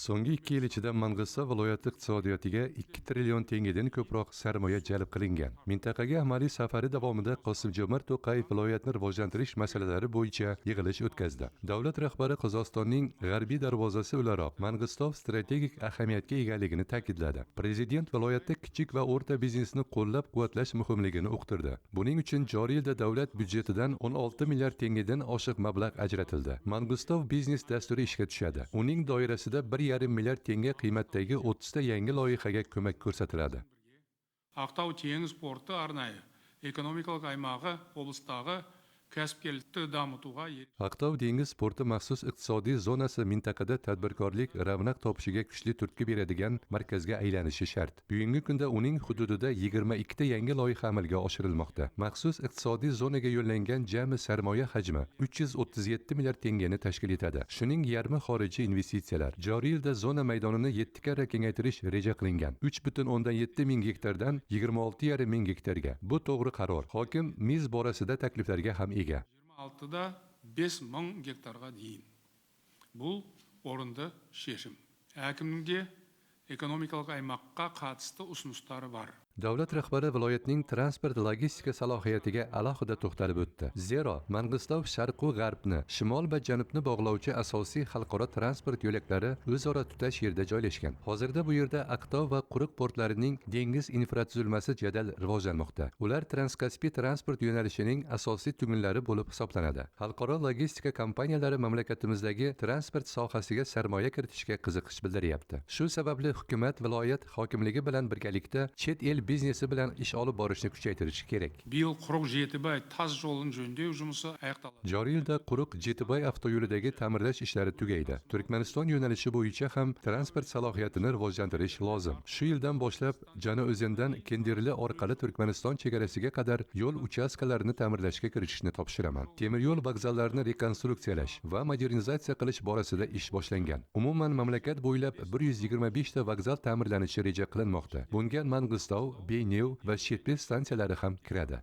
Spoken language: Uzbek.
So'nggi 2 yil ichida Mang'istov viloyati iqtisodiyotiga 2 trillion tengeden ko'proq sarmoya jalb qilingan. Mintaqaga amaliy safari davomida Qosimjo'mart To'qayev viloyatni rivojlantirish masalalari bo'yicha yig'ilish o'tkazdi. Davlat rahbari Qozog'istonning g'arbiy darvozasi o'laroq Mang'istov strategik ahamiyatga egaligini ta'kidladi. Prezident viloyatda kichik va o'rta biznesni qo'llab-quvvatlash muhimligini uqtirdi. Buning uchun joriy yilda davlat byudjetidan 16 milliard tengeden oshiq mablag' ajratildi. Mang'istov biznes dasturi ishga tushadi. Uning doirasida 1,5 milliard tenge qiymatdagi 30 ta yangi loyihaga ko'mak ko'rsatiladi. Ақтау теңіз порты арнайы экономикалық аймағы облыстағы kasbkelikni damituga Aqtov dengiz porti maxsus iqtisodiy zonasi mintaqada tadbirkorlik ravnaq topishiga kuchli turtki beradigan markazga aylanishi shart. Bugungi kunda uning hududida 22 ta yangi loyiha amalga oshirilmoqda. Maxsus iqtisodiy zonaga yo'llangan jami sarmoya hajmi 337 milliard tengeni tashkil etadi. Shuning yarmi xorijiy investitsiyalar. Joriy yilda zona maydonini 7 karra kengaytirish reja qilingan. 3,7 ming gektardan 26,5 ming gektarga. Bu to'g'ri qaror. Hokim miz borasida takliflarga ham ega. 26-da 5 мың гектарға дейін. Бұл орынды шешім. Әкімнің де экономикалық аймаққа қатысты ұсыныстары бар. Davlat rahbari viloyatning transport logistika salohiyatiga alohida to'xtalib o'tdi. Zero, Mang'istov sharq va g'arbni, shimol va janubni bog'lovchi asosiy xalqaro transport yo'laklari o'zaro tutash yerda joylashgan. Hozirda bu yerda Aqtov va quruq portlarining dengiz infratuzilmasi jadal rivojlanmoqda. Ular Transkaspiy transport yo'nalishining asosiy tugunlari bo'lib hisoblanadi. Xalqaro logistika kompaniyalari mamlakatimizdagi transport sohasiga sarmoya kiritishga qiziqish bildiryapti. Shu sababli hukumat viloyat hokimligi bilan birgalikda chet el biznesi bilan ish olib borishni kuchaytirishi kerak. Биыл Quruq Jetibay taz yo'lini jo'ndeu жұмысы аяқталады. Joriy yilda Quruq Jetibay avtoyo'lidagi ta'mirlash ishlari tugaydi. Turkmaniston yo'nalishi bo'yicha ham transport salohiyatini rivojlantirish lozim. Shu yildan boshlab Jano'zindan Kendirli orqali Turkmaniston chegarasiga qadar yo'l uchastkalarini ta'mirlashga kirishishni topshiraman. Temir yo'l vokzallarini rekonstruksiyalash va modernizatsiya qilish borasida ish boshlangan. Umuman mamlakat bo'ylab 125 ta vokzal ta'mirlanishi reja qilinmoqda. Bunga Mang'istov, Beyneu va Shetpes stansiyalari ham kiradi.